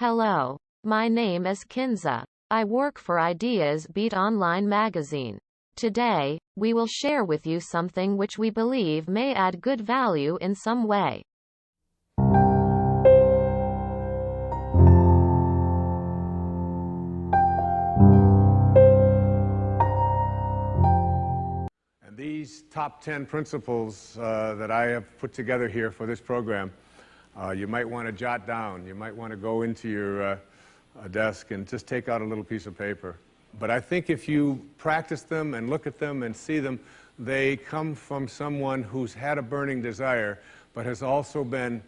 Hello. My name is Kinza. I work for Ideas Beat Online magazine. Today, we will share with you something which we believe may add good value in some way. And these top 10 principles that I have put together here for this program, you might want to jot down. You might want to go into your desk and just take out a little piece of paper. But I think if you practice them and look at them and see them, they come from someone who's had a burning desire, but has also been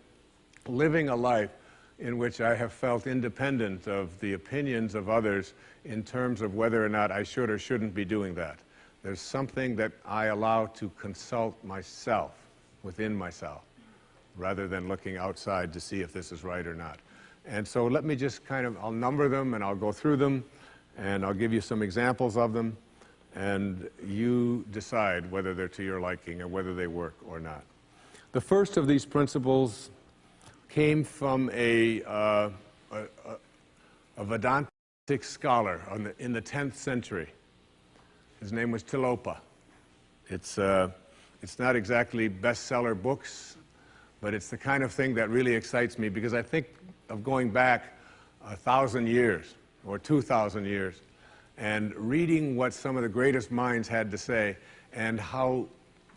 living a life in which I have felt independent of the opinions of others in terms of whether or not I should or shouldn't be doing that. There's something that I allow to consult myself, within myself, rather than looking outside to see if this is right or not. And so let me just I'll number them and I'll go through them and I'll give you some examples of them, and you decide whether they're to your liking or whether they work or not. The first of these principles came from a Vedantic scholar in the 10th century. His name was Tilopa. It's not exactly bestseller books, but it's the kind of thing that really excites me, because I think of going back 1,000 years or 2,000 years and reading what some of the greatest minds had to say and how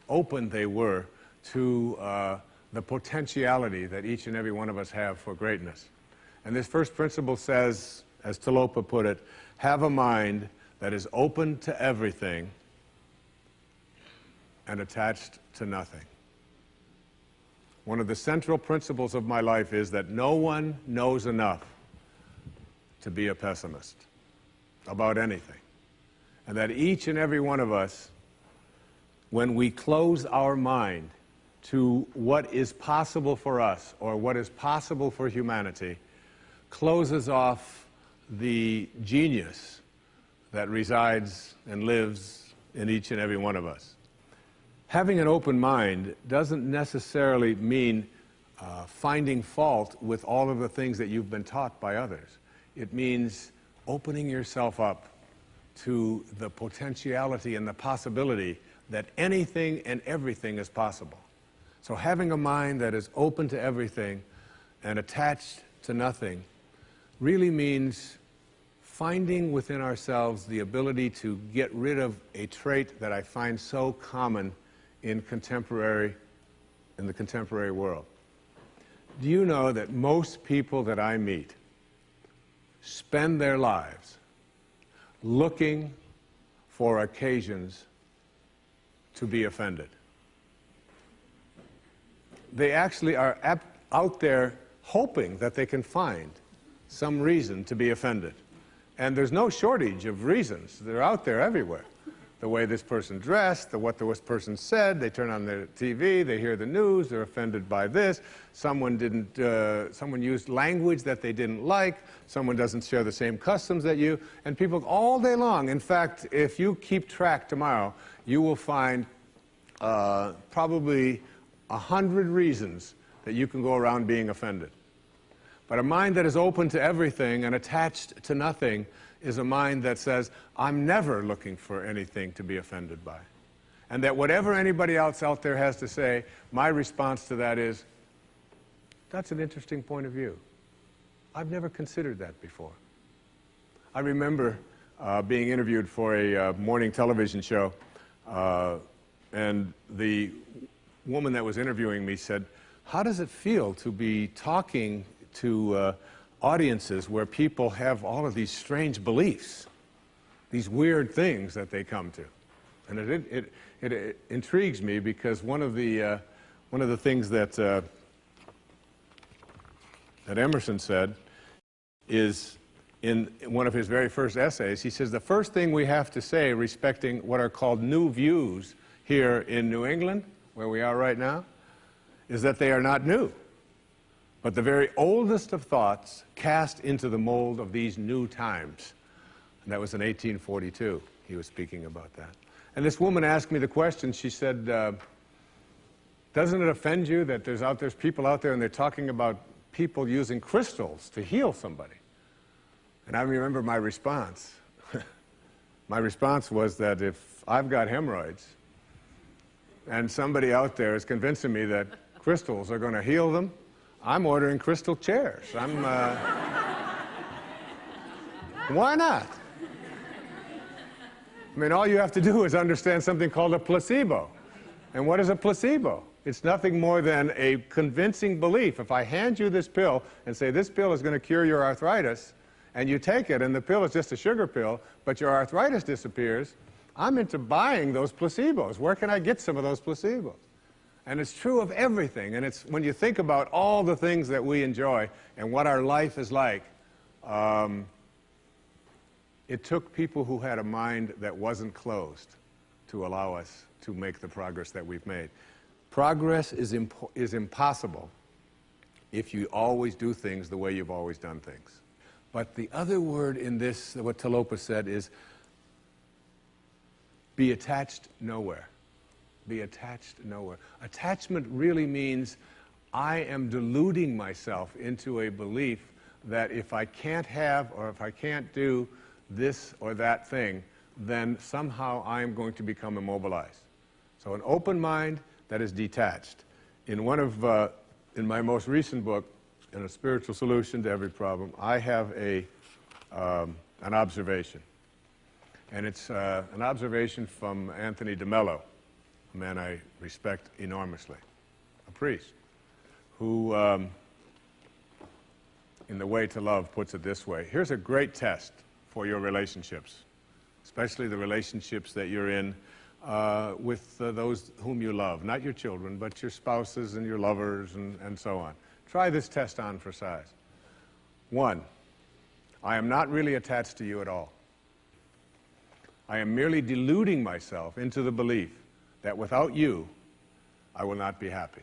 open they were to the potentiality that each and every one of us have for greatness. And this first principle says, as Tilopa put it, have a mind that is open to everything and attached to nothing. One of the central principles of my life is that no one knows enough to be a pessimist about anything. And that each and every one of us, when we close our mind to what is possible for us or what is possible for humanity, closes off the genius that resides and lives in each and every one of us. Having an open mind doesn't necessarily mean finding fault with all of the things that you've been taught by others. It means opening yourself up to the potentiality and the possibility that anything and everything is possible. So having a mind that is open to everything and attached to nothing really means finding within ourselves the ability to get rid of a trait that I find so common in the contemporary world. Do you know that most people that I meet spend their lives looking for occasions to be offended? They actually are out there hoping that they can find some reason to be offended. And there's no shortage of reasons. They're out there everywhere. The way this person dressed, what this person said, they turn on their TV, they hear the news, they're offended by this, someone used language that they didn't like, someone doesn't share the same customs that you, and people all day long. In fact, if you keep track tomorrow, you will find probably 100 reasons that you can go around being offended. But a mind that is open to everything and attached to nothing is a mind that says, I'm never looking for anything to be offended by. And that whatever anybody else out there has to say, my response to that is, that's an interesting point of view. I've never considered that before. I remember being interviewed for a morning television show, and the woman that was interviewing me said, how does it feel to be talking to audiences where people have all of these strange beliefs, these weird things that they come to? And it intrigues me, because one of the things that Emerson said is, in one of his very first essays, he says, the first thing we have to say respecting what are called new views here in New England, where we are right now, is that they are not new, but the very oldest of thoughts cast into the mold of these new times. And that was in 1842. He was speaking about that. And this woman asked me the question, she said, doesn't it offend you that there's people out there and they're talking about people using crystals to heal somebody. And I remember my response. My response was that if I've got hemorrhoids and somebody out there is convincing me that crystals are going to heal them, I'm ordering crystal chairs. Why not? I mean, all you have to do is understand something called a placebo. And what is a placebo? It's nothing more than a convincing belief. If I hand you this pill and say this pill is going to cure your arthritis, and you take it and the pill is just a sugar pill, but your arthritis disappears, I'm into buying those placebos. Where can I get some of those placebos? And it's true of everything. And it's when you think about all the things that we enjoy and what our life is like, it took people who had a mind that wasn't closed to allow us to make the progress that we've made. Progress is impossible if you always do things the way you've always done things. But the other word in this, what Talopa said, is be attached nowhere. Be attached nowhere. Attachment really means I am deluding myself into a belief that if I can't have or if I can't do this or that thing, then somehow I am going to become immobilized. So an open mind that is detached. In my most recent book, in A Spiritual Solution to Every Problem, I have an observation. And it's an observation from Anthony DeMello, a man I respect enormously, a priest, who, in The Way to Love, puts it this way. Here's a great test for your relationships, especially the relationships that you're in with those whom you love, not your children, but your spouses and your lovers and so on. Try this test on for size. 1, I am not really attached to you at all. I am merely deluding myself into the belief that without you, I will not be happy.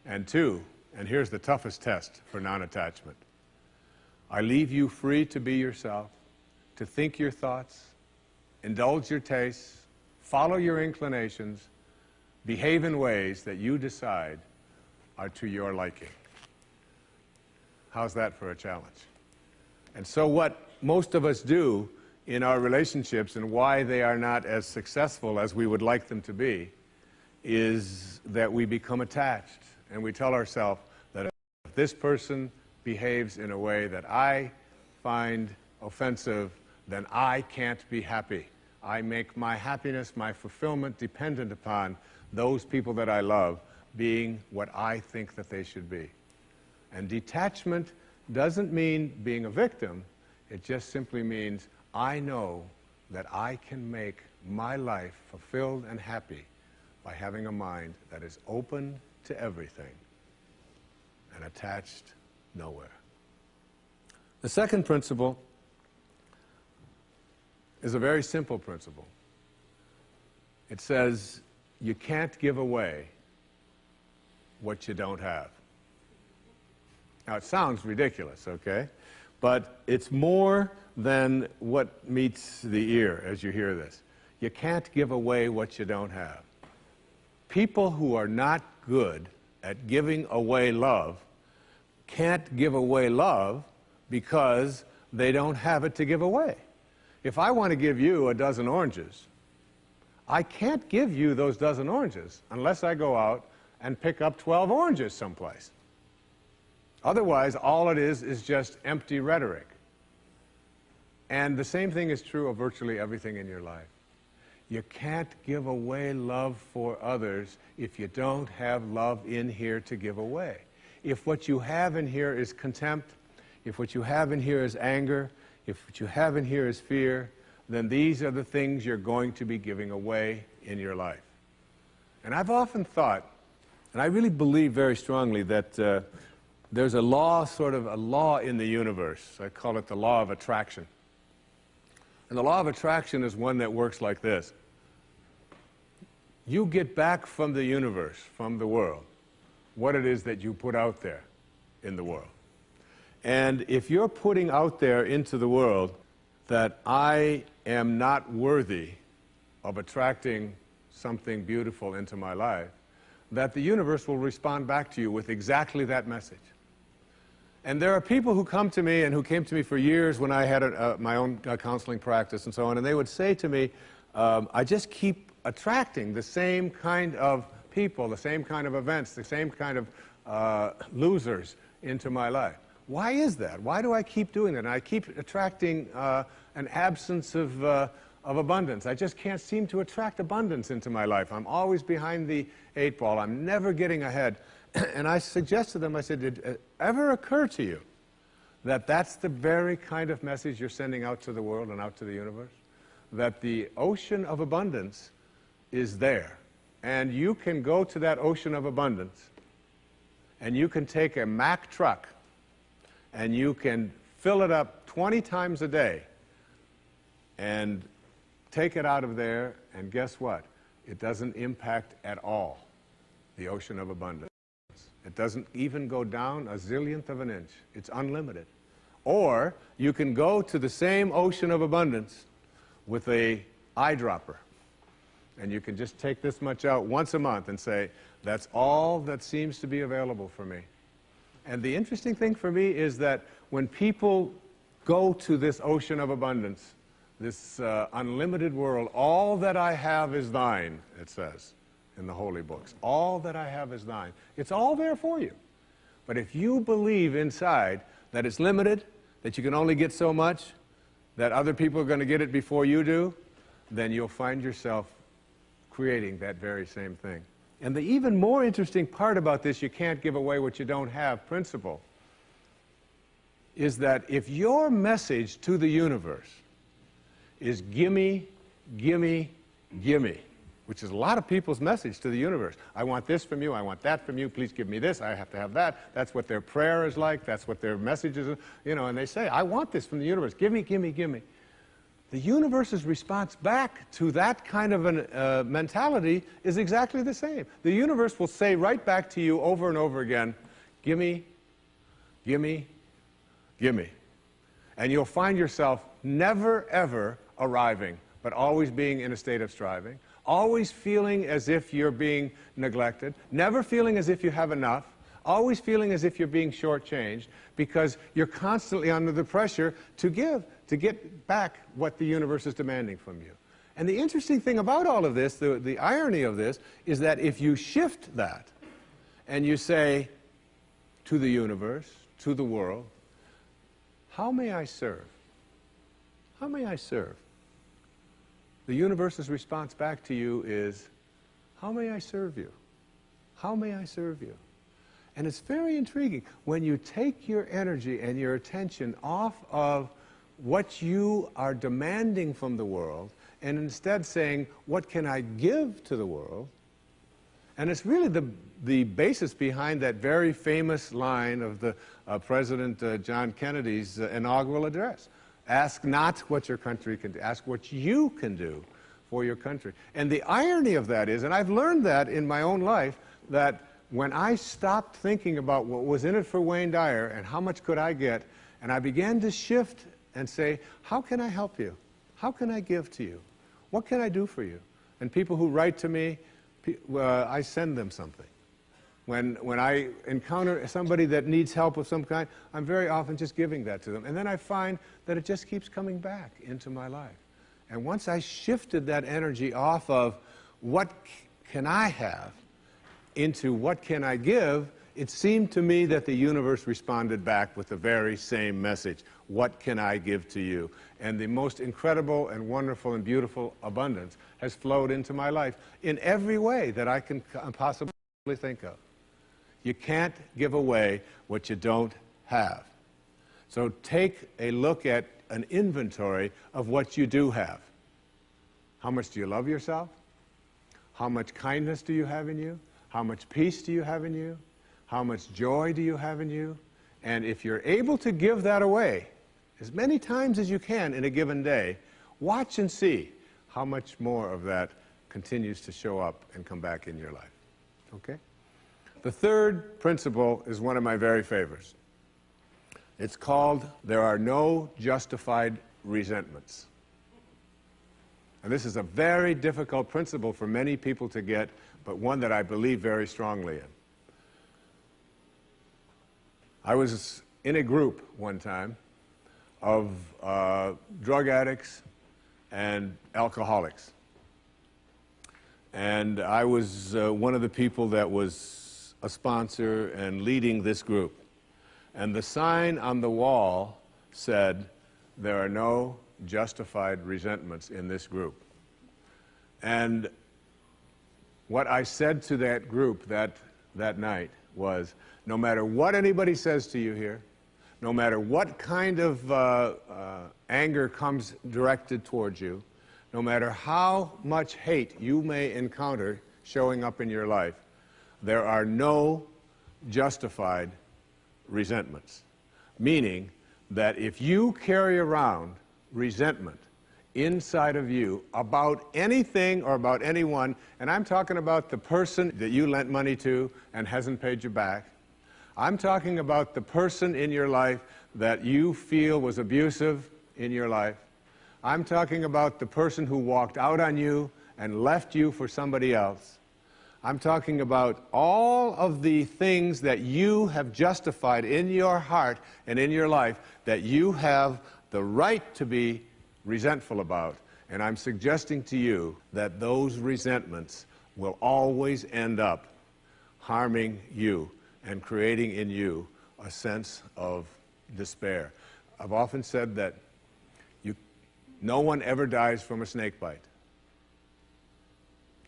And 2, and here's the toughest test for non-attachment, I leave you free to be yourself, to think your thoughts, indulge your tastes, follow your inclinations, behave in ways that you decide are to your liking. How's that for a challenge? And so what most of us do in our relationships and why they are not as successful as we would like them to be is that we become attached and we tell ourselves that if this person behaves in a way that I find offensive, then I can't be happy. I make my happiness, my fulfillment dependent upon those people that I love being what I think that they should be. And detachment doesn't mean being a victim. It just simply means I know that I can make my life fulfilled and happy by having a mind that is open to everything and attached nowhere. The second principle is a very simple principle. It says you can't give away what you don't have. Now, it sounds ridiculous, okay? But it's more than what meets the ear as you hear this. You can't give away what you don't have. People who are not good at giving away love can't give away love because they don't have it to give away. If I want to give you a dozen oranges, I can't give you those dozen oranges unless I go out and pick up 12 oranges someplace. Otherwise, all it is just empty rhetoric. And the same thing is true of virtually everything in your life. You can't give away love for others if you don't have love in here to give away. If what you have in here is contempt, if what you have in here is anger, if what you have in here is fear, then these are the things you're going to be giving away in your life. And I've often thought, and I really believe very strongly that there's a law, sort of a law in the universe. I call it the law of attraction. And the law of attraction is one that works like this. You get back from the universe, from the world, what it is that you put out there in the world. And if you're putting out there into the world that I am not worthy of attracting something beautiful into my life, that the universe will respond back to you with exactly that message. And there are people who come to me and who came to me for years when I had my own counseling practice and so on, and they would say to me, I just keep attracting the same kind of people, the same kind of events, the same kind of losers into my life. Why is that? Why do I keep doing that? And I keep attracting an absence of abundance. I just can't seem to attract abundance into my life. I'm always behind the 8 ball. I'm never getting ahead. And I suggested to them, I said, did it ever occur to you that that's the very kind of message you're sending out to the world and out to the universe? That the ocean of abundance is there. And you can go to that ocean of abundance, and you can take a Mack truck, and you can fill it up 20 times a day, and take it out of there, and guess what? It doesn't impact at all the ocean of abundance. It doesn't even go down a zillionth of an inch. It's unlimited. Or you can go to the same ocean of abundance with a eyedropper, and you can just take this much out once a month and say, that's all that seems to be available for me. And the interesting thing for me is that when people go to this ocean of abundance, this unlimited world, all that I have is thine, it says in the holy books. All that I have is thine. It's all there for you. But if you believe inside that it's limited, that you can only get so much, that other people are going to get it before you do, then you'll find yourself creating that very same thing. And the even more interesting part about this, you can't give away what you don't have principle, is that if your message to the universe is gimme, gimme, gimme, which is a lot of people's message to the universe. I want this from you, I want that from you, please give me this, I have to have that. That's what their prayer is like, that's what their message is, you know, and they say, I want this from the universe, gimme, gimme, gimme. The universe's response back to that kind of a mentality is exactly the same. The universe will say right back to you over and over again, gimme, gimme, gimme. And you'll find yourself never, ever arriving, but always being in a state of striving, always feeling as if you're being neglected, never feeling as if you have enough, always feeling as if you're being shortchanged, because you're constantly under the pressure to give, to get back what the universe is demanding from you. And the interesting thing about all of this, the irony of this, is that if you shift that and you say to the universe, to the world, how may I serve? How may I serve? The universe's response back to you is, how may I serve you? How may I serve you? And it's very intriguing. When you take your energy and your attention off of what you are demanding from the world, and instead saying, what can I give to the world? And it's really the basis behind that very famous line of the President John Kennedy's inaugural address. Ask not what your country can do, ask what you can do for your country. And the irony of that is, and I've learned that in my own life, that when I stopped thinking about what was in it for Wayne Dyer and how much could I get, and I began to shift and say, how can I help you? How can I give to you? What can I do for you? And people who write to me, I send them something. When I encounter somebody that needs help of some kind, I'm very often just giving that to them. And then I find that it just keeps coming back into my life. And once I shifted that energy off of what can I have into what can I give, it seemed to me that the universe responded back with the very same message. What can I give to you? And the most incredible and wonderful and beautiful abundance has flowed into my life in every way that I can possibly think of. You can't give away what you don't have. So take a look at an inventory of what you do have. How much do you love yourself? How much kindness do you have in you? How much peace do you have in you? How much joy do you have in you? And if you're able to give that away as many times as you can in a given day, watch and see how much more of that continues to show up and come back in your life. Okay? The third principle is one of my very favorites. It's called, there are no justified resentments. And this is a very difficult principle for many people to get, but one that I believe very strongly in. I was in a group one time of drug addicts and alcoholics. And I was one of the people that was a sponsor and leading this group. And the sign on the wall said, "There are no justified resentments in this group." And what I said to that group that night was, no matter what anybody says to you here, no matter what kind of anger comes directed towards you, no matter how much hate you may encounter showing up in your life, there are no justified resentments. Meaning that if you carry around resentment inside of you about anything or about anyone, and I'm talking about the person that you lent money to and hasn't paid you back, I'm talking about the person in your life that you feel was abusive in your life, I'm talking about the person who walked out on you and left you for somebody else, I'm talking about all of the things that you have justified in your heart and in your life that you have the right to be resentful about. And I'm suggesting to you that those resentments will always end up harming you and creating in you a sense of despair. I've often said that no one ever dies from a snake bite.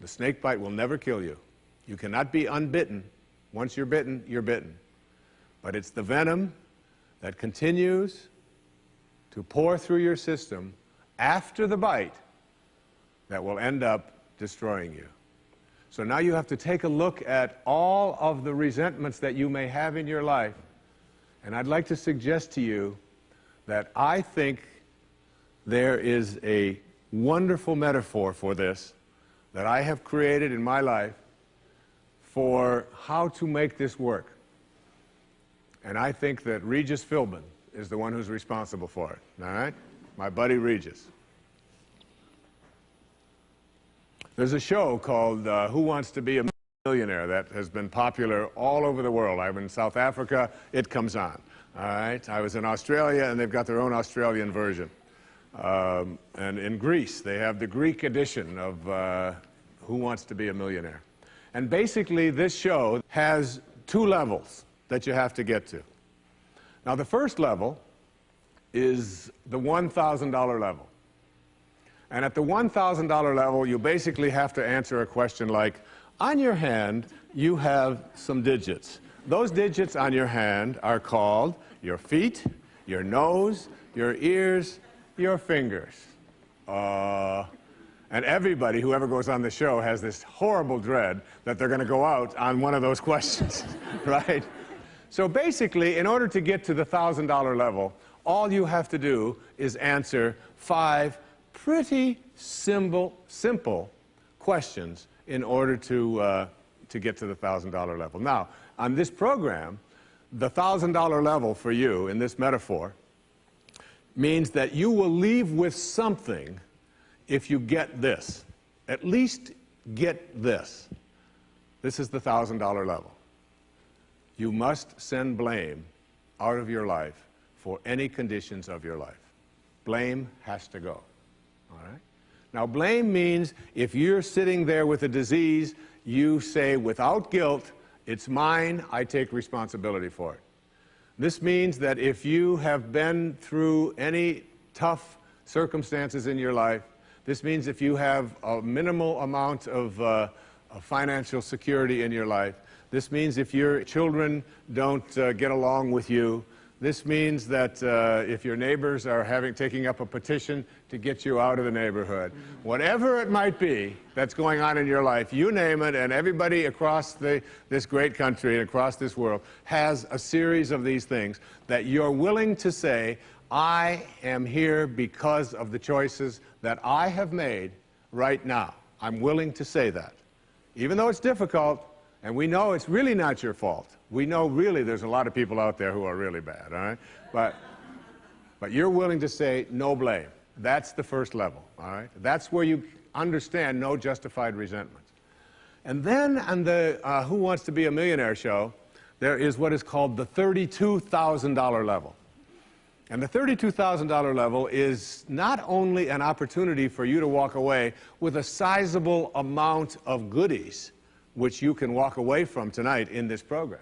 The snake bite will never kill you. You cannot be unbitten. Once you're bitten, you're bitten. But it's the venom that continues to pour through your system after the bite that will end up destroying you. So now you have to take a look at all of the resentments that you may have in your life. And I'd like to suggest to you that I think there is a wonderful metaphor for this that I have created in my life for how to make this work. And I think that Regis Philbin is the one who's responsible for it, all right? My buddy Regis. There's a show called Who Wants to Be a Millionaire that has been popular all over the world. I'm in South Africa, it comes on, all right? I was in Australia, and they've got their own Australian version. And in Greece, they have the Greek edition of Who Wants to Be a Millionaire. And basically, this show has two levels that you have to get to. Now, the first level is the $1,000 level. And at the $1,000 level, you basically have to answer a question like, on your hand, you have some digits. Those digits on your hand are called your feet, your nose, your ears, your fingers. And everybody who ever goes on the show has this horrible dread that they're going to go out on one of those questions, right? So basically, in order to get to the $1,000 level, all you have to do is answer 5 pretty simple questions in order to get to the $1,000 level. Now, on this program, the $1,000 level for you in this metaphor means that you will leave with something if you get this. At least get this. This is the $1,000 level. You must send blame out of your life for any conditions of your life. Blame has to go. All right? Now, blame means if you're sitting there with a disease, you say, without guilt, it's mine, I take responsibility for it. This means that if you have been through any tough circumstances in your life, this means if you have a minimal amount of financial security in your life, this means if your children don't get along with you, this means that if your neighbors are taking up a petition to get you out of the neighborhood, whatever it might be that's going on in your life, you name it, and everybody across this great country and across this world has a series of these things that you're willing to say, I am here because of the choices that I have made right now. I'm willing to say that. Even though it's difficult, and we know it's really not your fault. We know really there's a lot of people out there who are really bad, all right? But you're willing to say no blame. That's the first level, all right? That's where you understand no justified resentment. And then on the Who Wants to Be a Millionaire show, there is what is called the $32,000 level. And the $32,000 level is not only an opportunity for you to walk away with a sizable amount of goodies, which you can walk away from tonight in this program,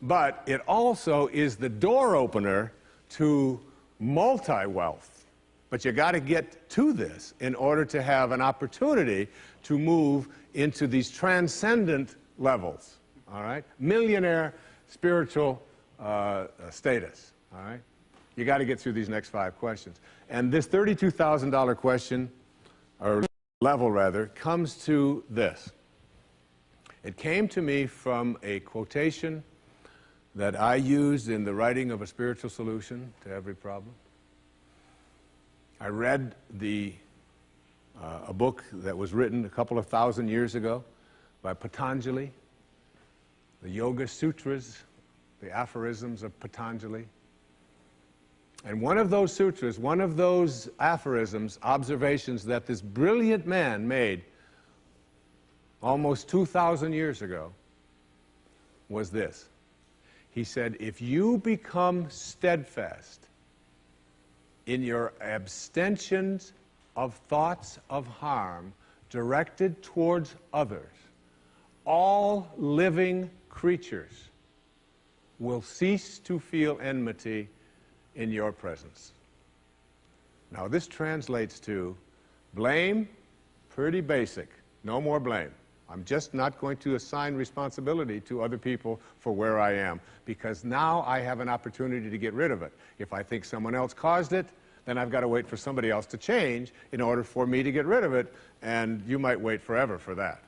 but it also is the door opener to multi-wealth. But you got to get to this in order to have an opportunity to move into these transcendent levels, all right? Millionaire spiritual status. All right? You got to get through these next 5 questions. And this $32,000 question, or level rather, comes to this. It came to me from a quotation that I used in the writing of A Spiritual Solution to Every Problem. I read a book that was written a couple of thousand years ago by Patanjali, the Yoga Sutras, the aphorisms of Patanjali. And one of those sutras, one of those aphorisms, observations that this brilliant man made almost 2,000 years ago was this. He said, if you become steadfast in your abstentions of thoughts of harm directed towards others, all living creatures will cease to feel enmity in your presence. Now this translates to blame, pretty basic, no more blame. I'm just not going to assign responsibility to other people for where I am, because now I have an opportunity to get rid of it. If I think someone else caused it, then I've got to wait for somebody else to change in order for me to get rid of it, and you might wait forever for that.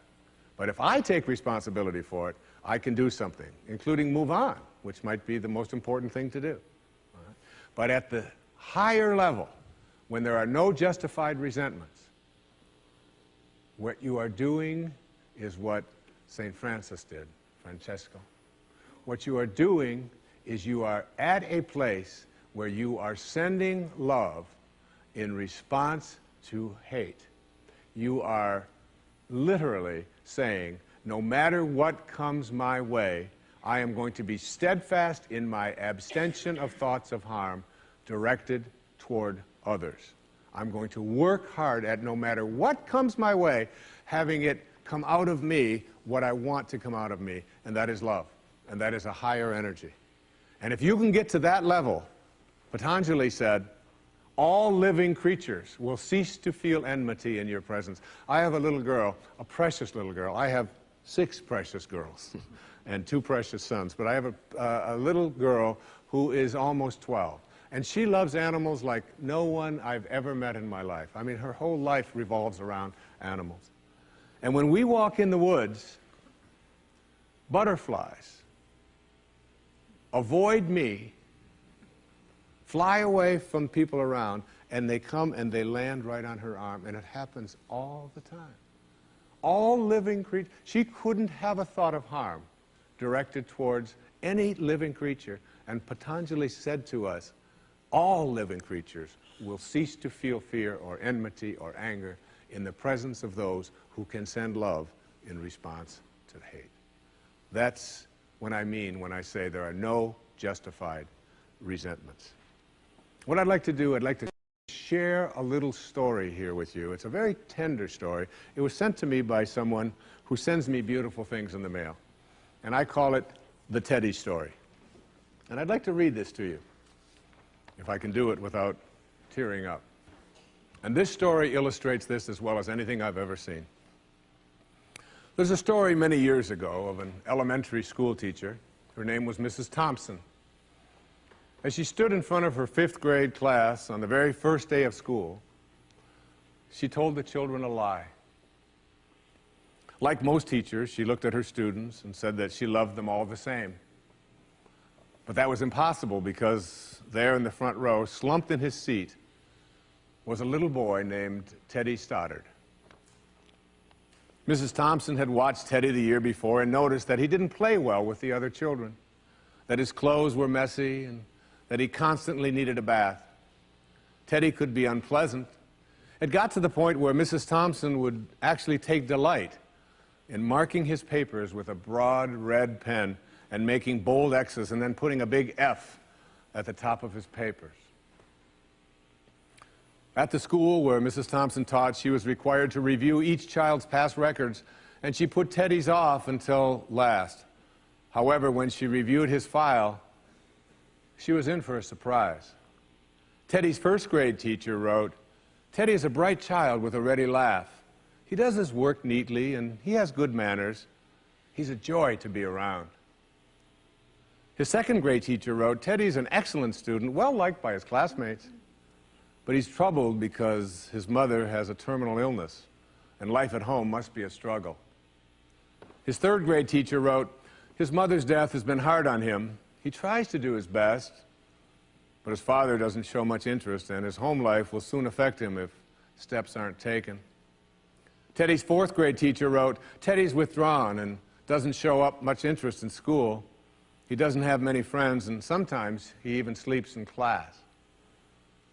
But if I take responsibility for it, I can do something, including move on, which might be the most important thing to do. But at the higher level, when there are no justified resentments, what you are doing is what St. Francis did, Francesco. What you are doing is you are at a place where you are sending love in response to hate. You are literally saying, no matter what comes my way, I am going to be steadfast in my abstention of thoughts of harm directed toward others. I'm going to work hard at, no matter what comes my way, having it come out of me what I want to come out of me, and that is love, and that is a higher energy. And if you can get to that level, Patanjali said, all living creatures will cease to feel enmity in your presence. I have a little girl, a precious little girl. I have 6 precious girls and 2 precious sons, but I have a little girl who is almost 12. And she loves animals like no one I've ever met in my life. I mean, her whole life revolves around animals. And when we walk in the woods, butterflies avoid me, fly away from people around, and they come and they land right on her arm, and it happens all the time. All living creatures, she couldn't have a thought of harm directed towards any living creature. And Patanjali said to us, all living creatures will cease to feel fear or enmity or anger in the presence of those who can send love in response to hate. That's what I mean when I say there are no justified resentments. What I'd like to do, I'd like to share a little story here with you. It's a very tender story. It was sent to me by someone who sends me beautiful things in the mail. And I call it the Teddy story. And I'd like to read this to you, if I can do it without tearing up. And this story illustrates this as well as anything I've ever seen. There's a story many years ago of an elementary school teacher. Her name was Mrs. Thompson. As she stood in front of her 5th grade class on the very first day of school, she told the children a lie. Like most teachers, she looked at her students and said that she loved them all the same. But that was impossible, because there in the front row, slumped in his seat, was a little boy named Teddy Stoddard. Mrs. Thompson had watched Teddy the year before and noticed that he didn't play well with the other children, that his clothes were messy, and that he constantly needed a bath. Teddy could be unpleasant. It got to the point where Mrs. Thompson would actually take delight in marking his papers with a broad red pen and making bold X's and then putting a big F at the top of his papers. At the school where Mrs. Thompson taught, she was required to review each child's past records, and she put Teddy's off until last. However, when she reviewed his file, she was in for a surprise. Teddy's first grade teacher wrote, "Teddy is a bright child with a ready laugh. He does his work neatly and he has good manners. He's a joy to be around." His second grade teacher wrote, "Teddy's an excellent student, well liked by his classmates, but he's troubled because his mother has a terminal illness and life at home must be a struggle." His third grade teacher wrote, "His mother's death has been hard on him. He tries to do his best, but his father doesn't show much interest, and his home life will soon affect him if steps aren't taken." Teddy's fourth grade teacher wrote, "Teddy's withdrawn and doesn't show up much interest in school. He doesn't have many friends, and sometimes he even sleeps in class."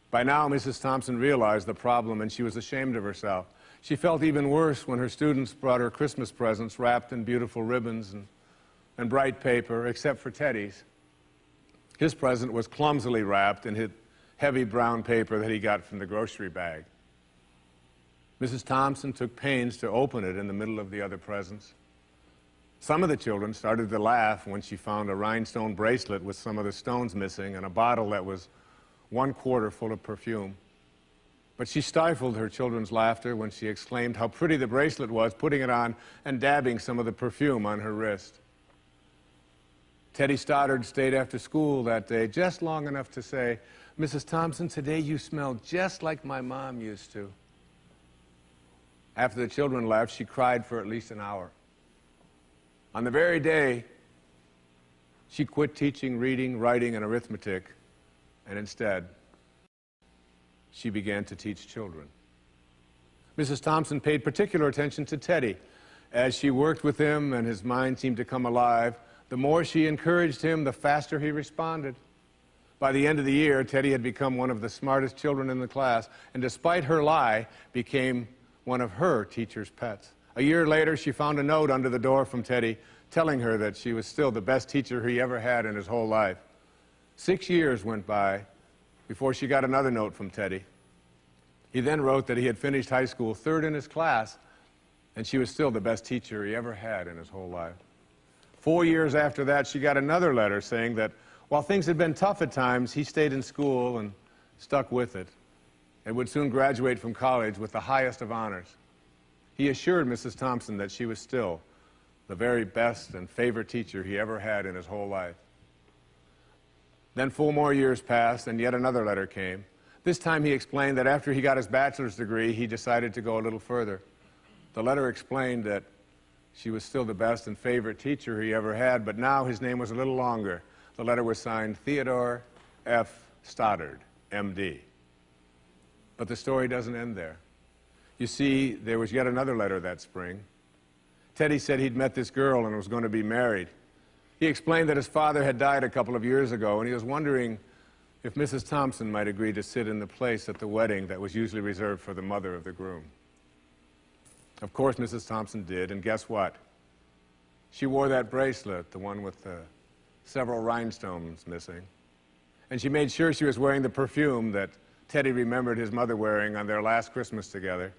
By now, Mrs. Thompson realized the problem, and she was ashamed of herself. She felt even worse when her students brought her Christmas presents wrapped in beautiful ribbons and bright paper, except for Teddy's. His present was clumsily wrapped in heavy brown paper that he got from the grocery bag. Mrs. Thompson took pains to open it in the middle of the other presents. Some of the children started to laugh when she found a rhinestone bracelet with some of the stones missing and a bottle that was 1/4 full of perfume. But she stifled her children's laughter when she exclaimed how pretty the bracelet was, putting it on and dabbing some of the perfume on her wrist. Teddy Stoddard stayed after school that day just long enough to say, "Mrs. Thompson, today you smell just like my mom used to." After the children left, she cried for at least an hour. On the very day, she quit teaching reading, writing, and arithmetic, and instead, she began to teach children. Mrs. Thompson paid particular attention to Teddy. As she worked with him and his mind seemed to come alive, the more she encouraged him, the faster he responded. By the end of the year, Teddy had become one of the smartest children in the class, and despite her lie, became one of her teacher's pets. A year later, she found a note under the door from Teddy telling her that she was still the best teacher he ever had in his whole life. 6 years went by before she got another note from Teddy. He then wrote that he had finished high school third in his class, and she was still the best teacher he ever had in his whole life. 4 years after that, she got another letter saying that while things had been tough at times, he stayed in school and stuck with it, and would soon graduate from college with the highest of honors. He assured Mrs. Thompson that she was still the very best and favorite teacher he ever had in his whole life. Then 4 more years passed, and yet another letter came. This time he explained that after he got his bachelor's degree, he decided to go a little further. The letter explained that she was still the best and favorite teacher he ever had, but now his name was a little longer. The letter was signed Theodore F. Stoddard, M.D. But the story doesn't end there. You see, there was yet another letter that spring. Teddy said he'd met this girl and was going to be married. He explained that his father had died a couple of years ago, and he was wondering if Mrs. Thompson might agree to sit in the place at the wedding that was usually reserved for the mother of the groom. Of course, Mrs. Thompson did, and guess what? She wore that bracelet, the one with the several rhinestones missing. And she made sure she was wearing the perfume that Teddy remembered his mother wearing on their last Christmas together.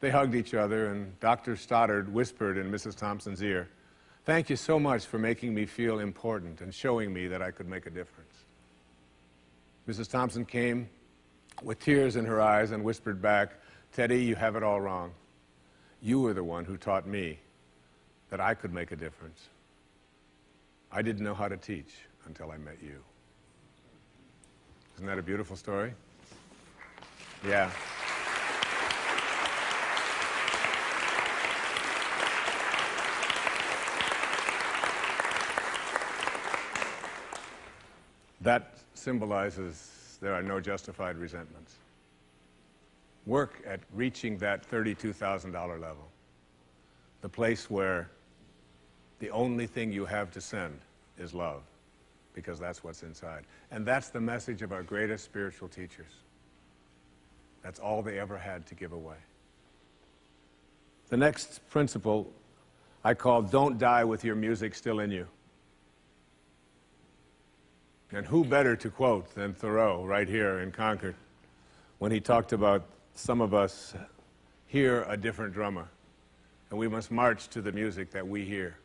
They hugged each other, and Dr. Stoddard whispered in Mrs. Thompson's ear, "Thank you so much for making me feel important and showing me that I could make a difference." Mrs. Thompson came with tears in her eyes and whispered back, "Teddy, you have it all wrong. You were the one who taught me that I could make a difference. I didn't know how to teach until I met you." Isn't that a beautiful story? Yeah. That symbolizes there are no justified resentments. Work at reaching that $32,000 level, the place where the only thing you have to send is love, because that's what's inside. And that's the message of our greatest spiritual teachers. That's all they ever had to give away. The next principle I call don't die with your music still in you. And who better to quote than Thoreau right here in Concord when he talked about some of us hear a different drummer and we must march to the music that we hear.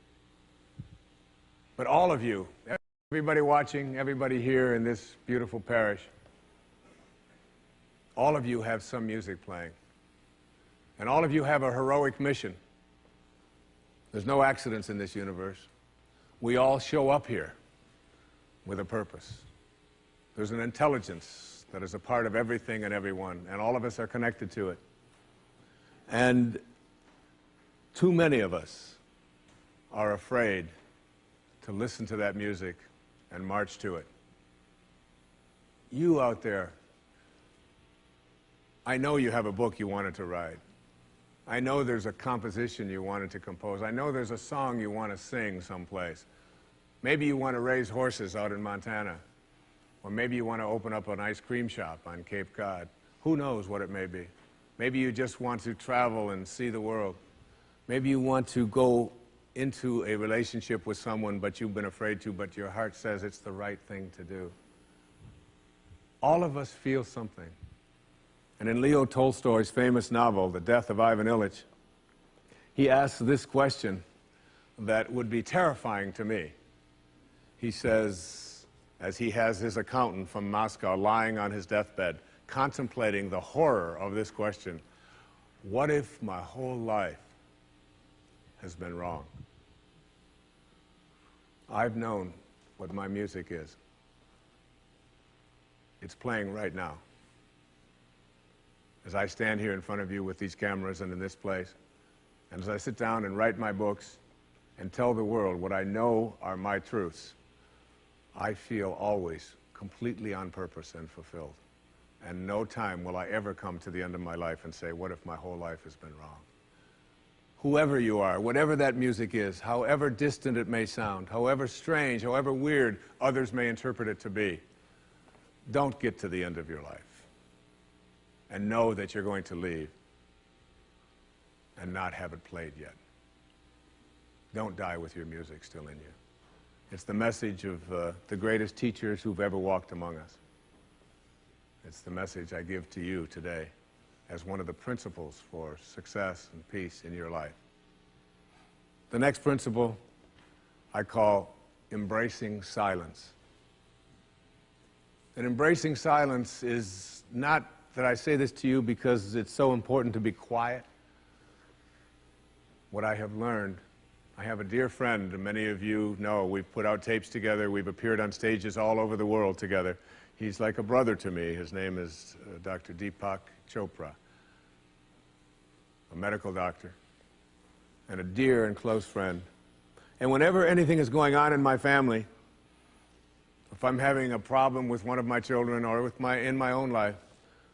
But all of you, everybody watching, everybody here in this beautiful parish, all of you have some music playing. And all of you have a heroic mission. There's no accidents in this universe. We all show up here with a purpose. There's an intelligence that is a part of everything and everyone, and all of us are connected to it. And too many of us are afraid to listen to that music and march to it. You out there, I know you have a book you wanted to write. I know there's a composition you wanted to compose. I know there's a song you want to sing someplace. Maybe you want to raise horses out in Montana. Or maybe you want to open up an ice cream shop on Cape Cod. Who knows what it may be. Maybe you just want to travel and see the world. Maybe you want to go into a relationship with someone but you've been afraid to, but your heart says it's the right thing to do. All of us feel something. And in Leo Tolstoy's famous novel, The Death of Ivan Ilyich, he asks this question that would be terrifying to me. He says, as he has his accountant from Moscow lying on his deathbed, contemplating the horror of this question, what if my whole life has been wrong? I've known what my music is. It's playing right now. As I stand here in front of you with these cameras and in this place, and as I sit down and write my books and tell the world what I know are my truths, I feel always completely on purpose and fulfilled. And no time will I ever come to the end of my life and say, what if my whole life has been wrong? Whoever you are, whatever that music is, however distant it may sound, however strange, however weird others may interpret it to be, don't get to the end of your life and know that you're going to leave and not have it played yet. Don't die with your music still in you. It's the message of the greatest teachers who've ever walked among us. It's the message I give to you today as one of the principles for success and peace in your life. The next principle I call embracing silence. And embracing silence is not that I say this to you because it's so important to be quiet. What I have learned, I have a dear friend, and many of you know, we've put out tapes together, we've appeared on stages all over the world together. He's like a brother to me. His name is Dr. Deepak Chopra, a medical doctor, and a dear and close friend. And whenever anything is going on in my family, if I'm having a problem with one of my children or with in my own life,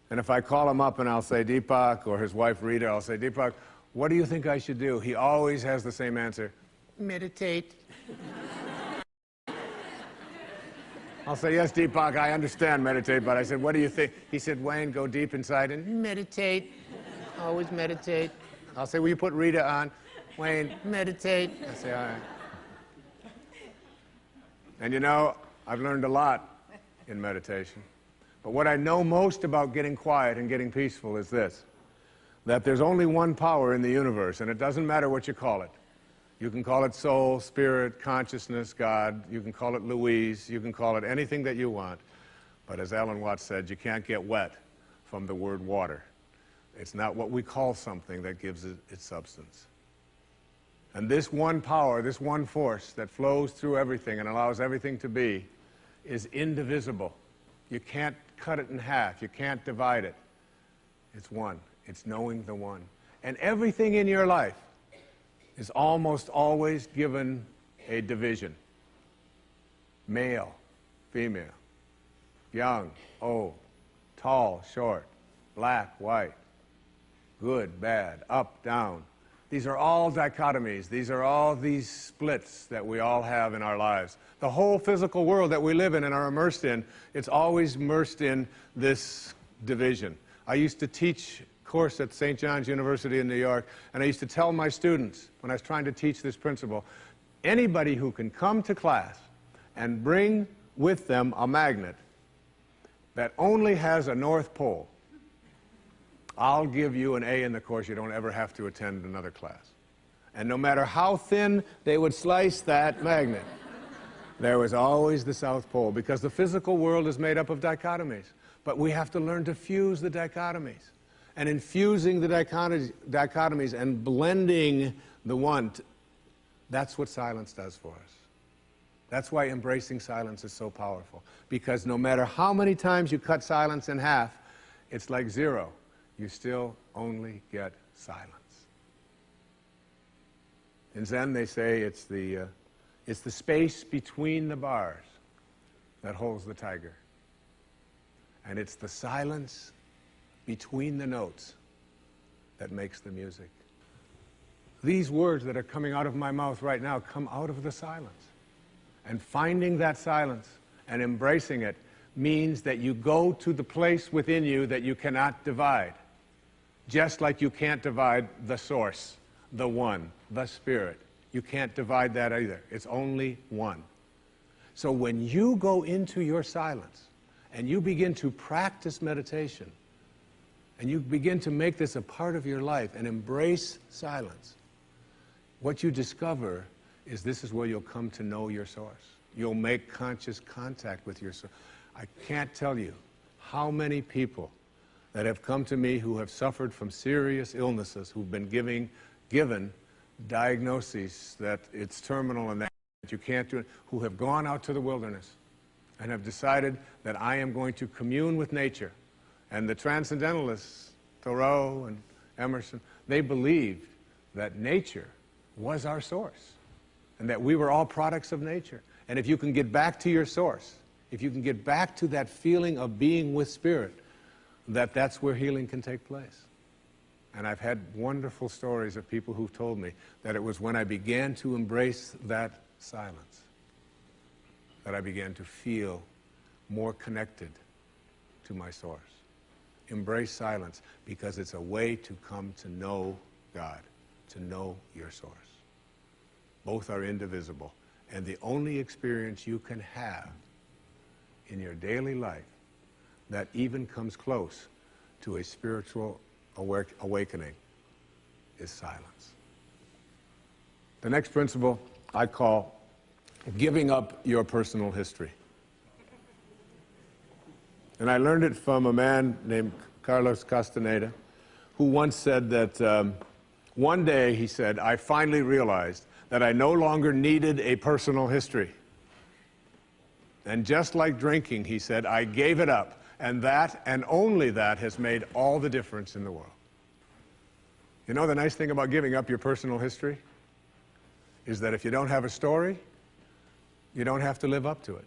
and if I call him up and I'll say, Deepak, or his wife Rita, I'll say, Deepak, what do you think I should do? He always has the same answer, meditate. I'll say, yes, Deepak, I understand meditate, but I said, what do you think? He said, Wayne, go deep inside and meditate. Always meditate. I'll say, will you put Rita on? Wayne, meditate. I say, all right. And you know, I've learned a lot in meditation. But what I know most about getting quiet and getting peaceful is this, that there's only one power in the universe, and it doesn't matter what you call it. You can call it soul, spirit, consciousness, God. You can call it Louise. You can call it anything that you want. But as Alan Watts said, you can't get wet from the word water. It's not what we call something that gives it its substance. And this one power, this one force that flows through everything and allows everything to be, is indivisible. You can't cut it in half. You can't divide it. It's one. It's knowing the one. And everything in your life is almost always given a division. Male, female, young, old, tall, short, black, white, good, bad, up, down. These are all dichotomies. These are all these splits that we all have in our lives. The whole physical world that we live in and are immersed in, it's always immersed in this division. I used to teach course at St. John's University in New York, and I used to tell my students when I was trying to teach this principle, anybody who can come to class and bring with them a magnet that only has a North Pole, I'll give you an A in the course. You don't ever have to attend another class. And no matter how thin they would slice that magnet, there was always the South Pole, because the physical world is made up of dichotomies. But we have to learn to fuse the dichotomies. And in fusing the dichotomies and blending the one, that's what silence does for us. That's why embracing silence is so powerful. Because no matter how many times you cut silence in half, it's like zero. You still only get silence. In Zen, they say it's the space between the bars that holds the tiger. And it's the silence between the notes that makes the music. These words that are coming out of my mouth right now come out of the silence. And finding that silence and embracing it means that you go to the place within you that you cannot divide. Just like you can't divide the source, the one, the spirit. You can't divide that either. It's only one. So when you go into your silence and you begin to practice meditation, and you begin to make this a part of your life and embrace silence, what you discover is this is where you'll come to know your source. You'll make conscious contact with your source. I can't tell you how many people that have come to me who have suffered from serious illnesses, who've been given diagnoses that it's terminal and that you can't do it, who have gone out to the wilderness and have decided that I am going to commune with nature. And the transcendentalists, Thoreau and Emerson, they believed that nature was our source and that we were all products of nature. And if you can get back to your source, if you can get back to that feeling of being with spirit, that's where healing can take place. And I've had wonderful stories of people who've told me that it was when I began to embrace that silence that I began to feel more connected to my source. Embrace silence, because it's a way to come to know God, to know your source. Both are indivisible, and the only experience you can have in your daily life that even comes close to a spiritual awakening is silence. The next principle I call giving up your personal history. And I learned it from a man named Carlos Castaneda, who once said that one day, he said, I finally realized that I no longer needed a personal history. And just like drinking, he said, I gave it up. And that, and only that, has made all the difference in the world. You know, the nice thing about giving up your personal history is that if you don't have a story, you don't have to live up to it.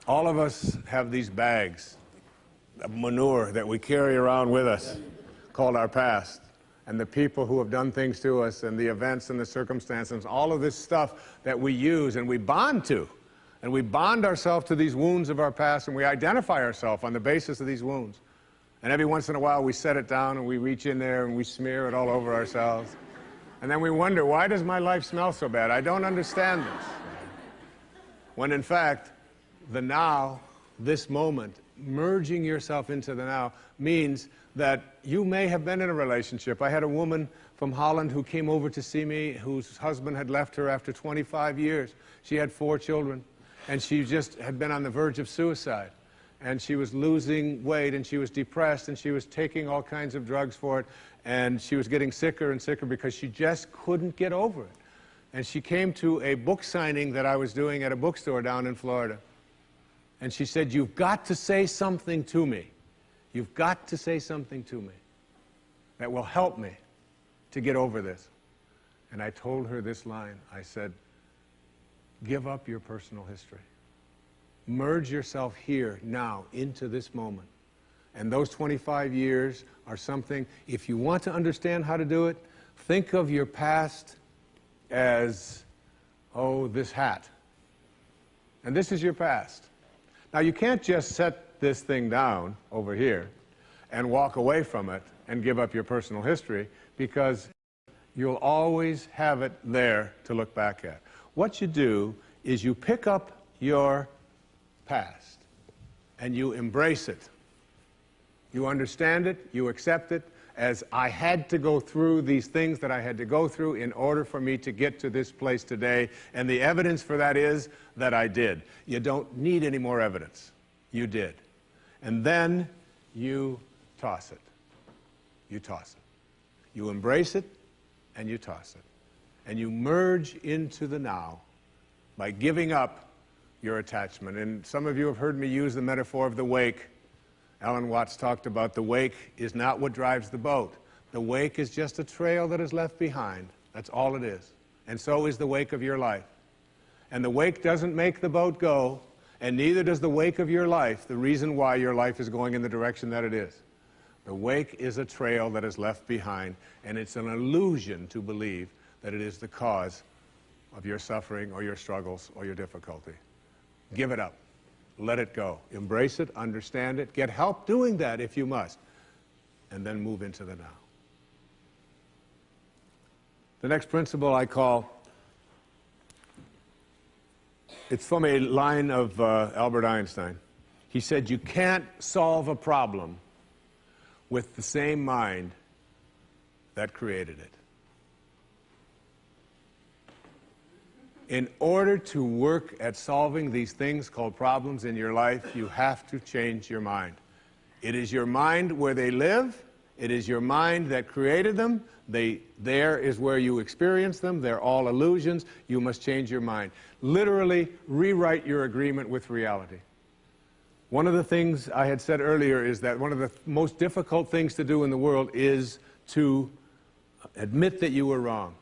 All of us have these bags of manure that we carry around with us called our past. And the people who have done things to us, and the events and the circumstances, all of this stuff that we use and we bond to. And we bond ourselves to these wounds of our past, and we identify ourselves on the basis of these wounds. And every once in a while we set it down and we reach in there and we smear it all over ourselves. And then we wonder, why does my life smell so bad? I don't understand this. When in fact, the now, this moment, merging yourself into the now, means that you may have been in a relationship. I had a woman from Holland who came over to see me, whose husband had left her after 25 years. She had 4 children, and she just had been on the verge of suicide. And she was losing weight, and she was depressed, and she was taking all kinds of drugs for it, and she was getting sicker and sicker because she just couldn't get over it. And she came to a book signing that I was doing at a bookstore down in Florida. And she said, you've got to say something to me. You've got to say something to me that will help me to get over this. And I told her this line. I said, give up your personal history. Merge yourself here, now, into this moment. And those 25 years are something, if you want to understand how to do it, think of your past as, oh, this hat. And this is your past. Now, you can't just set this thing down over here and walk away from it and give up your personal history, because you'll always have it there to look back at. What you do is you pick up your past and you embrace it. You understand it, you accept it, as I had to go through these things that I had to go through in order for me to get to this place today, and the evidence for that is that I did. You don't need any more evidence. You did. And then you toss it. You toss it. You embrace it, and you toss it. And you merge into the now by giving up your attachment. And some of you have heard me use the metaphor of the wake. Alan Watts talked about the wake is not what drives the boat. The wake is just a trail that is left behind. That's all it is. And so is the wake of your life. And the wake doesn't make the boat go, and neither does the wake of your life, the reason why your life is going in the direction that it is. The wake is a trail that is left behind, and it's an illusion to believe that it is the cause of your suffering or your struggles or your difficulty. Give it up. Let it go. Embrace it, understand it, get help doing that if you must, and then move into the now. The next principle I call, it's from a line of Albert Einstein. He said, you can't solve a problem with the same mind that created it. In order to work at solving these things called problems in your life, you have to change your mind. It is your mind where they live. It is your mind that created them. There is where you experience them. They're all illusions. You must change your mind. Literally rewrite your agreement with reality. One of the things I had said earlier is that one of the most difficult things to do in the world is to admit that you were wrong.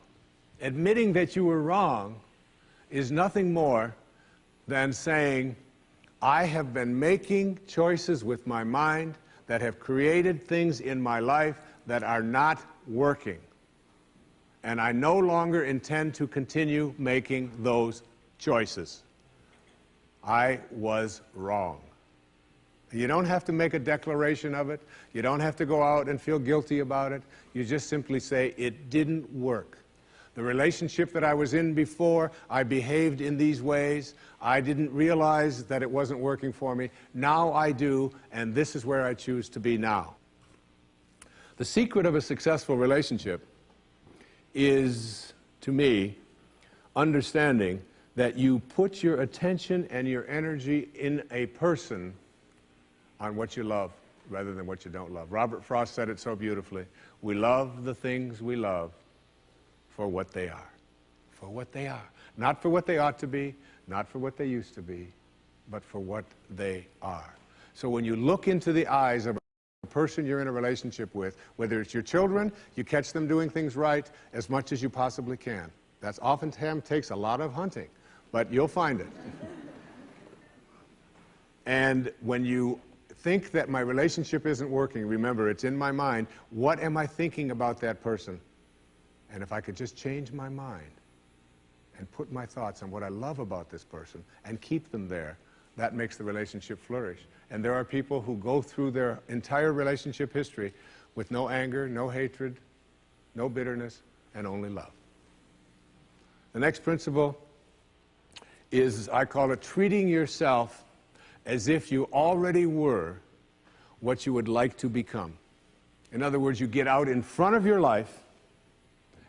Admitting that you were wrong is nothing more than saying, I have been making choices with my mind that have created things in my life that are not working. And I no longer intend to continue making those choices. I was wrong. You don't have to make a declaration of it. You don't have to go out and feel guilty about it. You just simply say, it didn't work. The relationship that I was in before, I behaved in these ways. I didn't realize that it wasn't working for me. Now I do, and this is where I choose to be now. The secret of a successful relationship is, to me, understanding that you put your attention and your energy in a person on what you love rather than what you don't love. Robert Frost said it so beautifully. We love the things we love for what they are. For what they are. Not for what they ought to be, not for what they used to be, but for what they are. So when you look into the eyes of a person you're in a relationship with, whether it's your children, you catch them doing things right as much as you possibly can. That's oftentimes takes a lot of hunting, but you'll find it. And when you think that my relationship isn't working, remember, it's in my mind. What am I thinking about that person? And if I could just change my mind and put my thoughts on what I love about this person and keep them there, that makes the relationship flourish. And there are people who go through their entire relationship history with no anger, no hatred, no bitterness, and only love. The next principle is, I call it treating yourself as if you already were what you would like to become. In other words, you get out in front of your life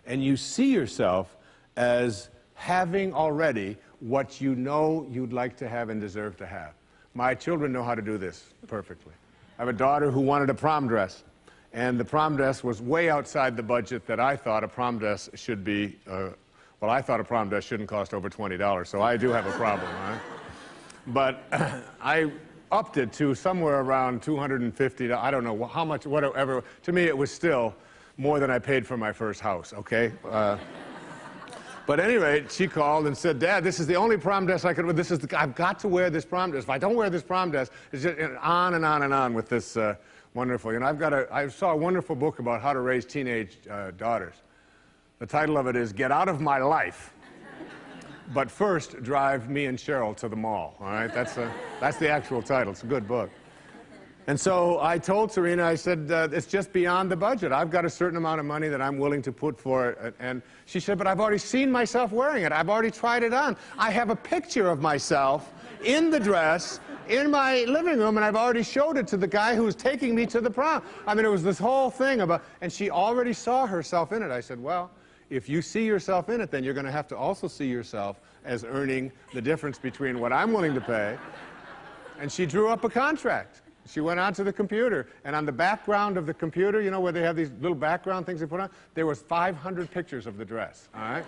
and you see yourself as having already what you know you'd like to have and deserve to have. My children know how to do this perfectly. I have a daughter who wanted a prom dress, and the prom dress was way outside the budget that I thought a prom dress should be. Well, I thought a prom dress shouldn't cost over $20, so I do have a problem, right? But I upped it to somewhere around $250. I don't know how much, whatever. To me, it was still more than I paid for my first house, okay? But at any rate, she called and said, Dad, this is the only prom dress I could wear. I've got to wear this prom dress. If I don't wear this prom dress, it's just on and on and on with this wonderful. You know, I saw a wonderful book about how to raise teenage daughters. The title of it is Get Out of My Life, but first drive me and Cheryl to the mall, all right? That's the actual title. It's a good book. And so I told Serena, I said, it's just beyond the budget. I've got a certain amount of money that I'm willing to put for it. And she said, but I've already seen myself wearing it. I've already tried it on. I have a picture of myself in the dress in my living room, and I've already showed it to the guy who was taking me to the prom. I mean, it was this whole thing about, and she already saw herself in it. I said, well, if you see yourself in it, then you're going to have to also see yourself as earning the difference between what I'm willing to pay. And she drew up a contract. She went onto the computer, and on the background of the computer, you know, where they have these little background things they put on, there was 500 pictures of the dress, all right?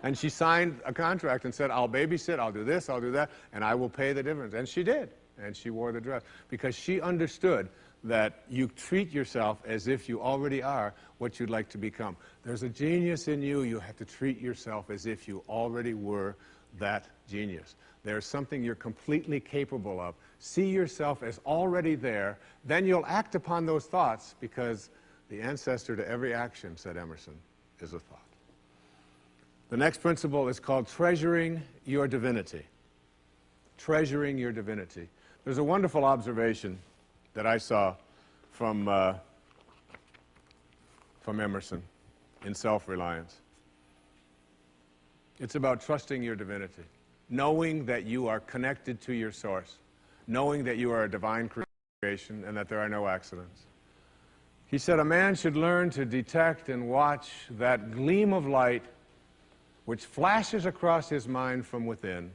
And she signed a contract and said, I'll babysit, I'll do this, I'll do that, and I will pay the difference. And she did, and she wore the dress, because she understood that you treat yourself as if you already are what you'd like to become. There's a genius in you. You have to treat yourself as if you already were that genius. There's something you're completely capable of. See yourself as already there. Then you'll act upon those thoughts, because the ancestor to every action, said Emerson, is a thought. The next principle is called treasuring your divinity. Treasuring your divinity. There's a wonderful observation that I saw from Emerson in Self-Reliance. It's about trusting your divinity, knowing that you are connected to your source, knowing that you are a divine creation and that there are no accidents. He said, a man should learn to detect and watch that gleam of light which flashes across his mind from within,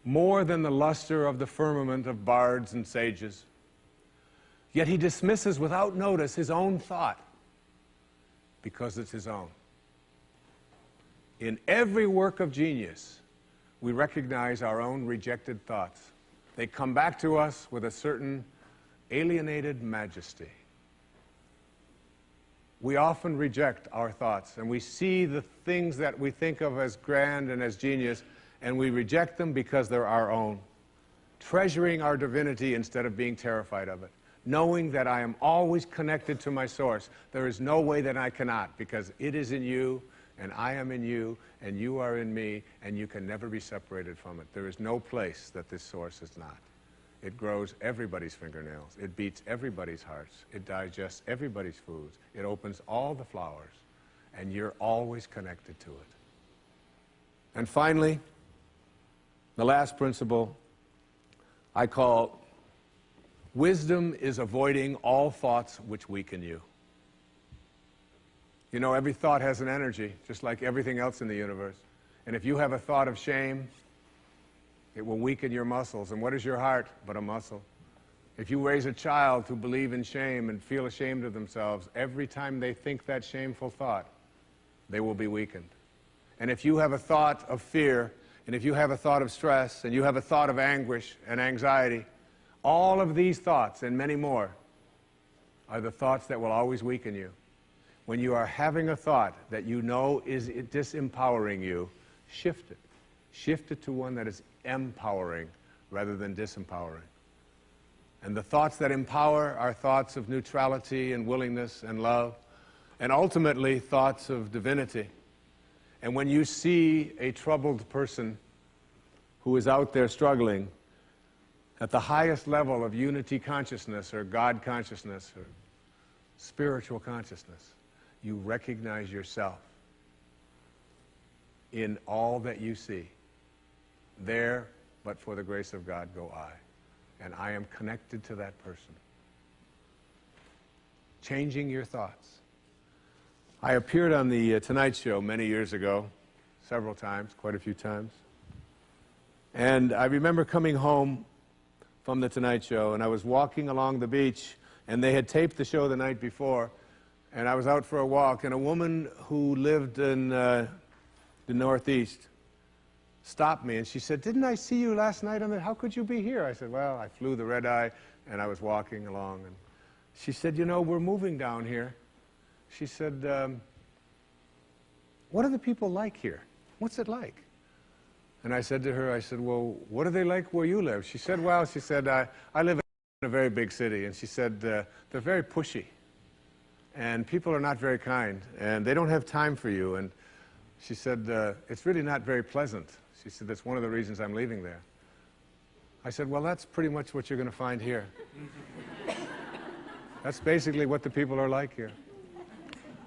more than the luster of the firmament of bards and sages. Yet he dismisses without notice his own thought, because it's his own. In every work of genius, we recognize our own rejected thoughts. They come back to us with a certain alienated majesty. We often reject our thoughts, and we see the things that we think of as grand and as genius, and we reject them because they're our own. Treasuring our divinity instead of being terrified of it. Knowing that I am always connected to my source. There is no way that I cannot, because it is in you, and I am in you, and you are in me, and you can never be separated from it. There is no place that this source is not. It grows everybody's fingernails. It beats everybody's hearts. It digests everybody's foods. It opens all the flowers, and you're always connected to it. And finally, the last principle I call wisdom is avoiding all thoughts which weaken you. You know, every thought has an energy, just like everything else in the universe. And if you have a thought of shame, it will weaken your muscles. And what is your heart but a muscle? If you raise a child to believe in shame and feel ashamed of themselves, every time they think that shameful thought, they will be weakened. And if you have a thought of fear, and if you have a thought of stress, and you have a thought of anguish and anxiety, all of these thoughts and many more are the thoughts that will always weaken you. When you are having a thought that you know is disempowering you, shift it. Shift it to one that is empowering rather than disempowering. And the thoughts that empower are thoughts of neutrality and willingness and love, and ultimately thoughts of divinity. And when you see a troubled person who is out there struggling at the highest level of unity consciousness or God consciousness or spiritual consciousness, you recognize yourself in all that you see. There, but for the grace of God, go I. And I am connected to that person. Changing your thoughts. I appeared on the Tonight Show many years ago, several times, quite a few times. And I remember coming home from the Tonight Show, and I was walking along the beach, and they had taped the show the night before, and I was out for a walk, and a woman who lived in the Northeast stopped me, and she said, "Didn't I see you last night on the, how could you be here?" I said, "Well, I flew the red eye, and I was walking along." And she said, "You know, we're moving down here." She said, "What are the people like here? What's it like?" And I said to her, I said, "Well, what are they like where you live?" She said, "Well," she said, I live in a very big city." And she said, "They're very pushy. And people are not very kind. And they don't have time for you." And she said, "It's really not very pleasant." She said, "That's one of the reasons I'm leaving there." I said, well, that's pretty much what you're going to find here. That's basically what the people are like here.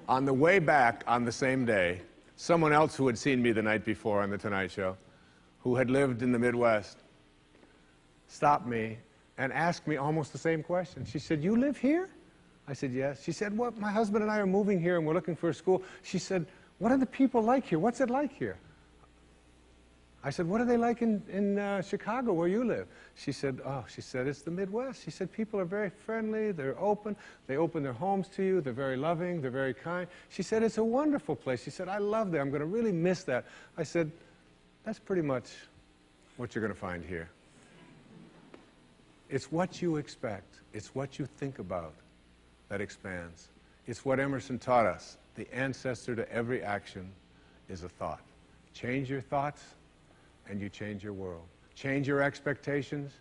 On the way back on the same day, someone else who had seen me the night before on The Tonight Show, who had lived in the Midwest, stopped me and asked me almost the same question. She said, you live here? I said, yes. She said, well, my husband and I are moving here and we're looking for a school. She said, what are the people like here? What's it like here? I said, what are they like in Chicago where you live? She said, it's the Midwest. She said, people are very friendly, they're open, they open their homes to you, they're very loving, they're very kind. She said, it's a wonderful place. She said, I love that, I'm going to really miss that. I said, that's pretty much what you're going to find here. It's what you expect, it's what you think about that expands. It's what Emerson taught us. The ancestor to every action is a thought. Change your thoughts, and you change your world. Change your expectations,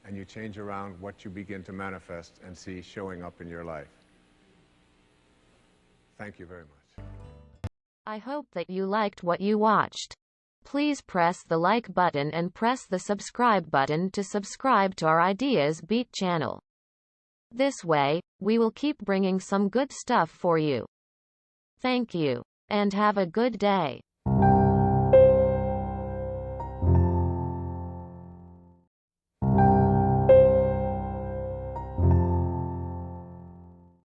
and you change around what you begin to manifest and see showing up in your life. Thank you very much. I hope that you liked what you watched. Please press the like button and press the subscribe button to subscribe to our Ideas Beat channel. This way, we will keep bringing some good stuff for you. Thank you, and have a good day.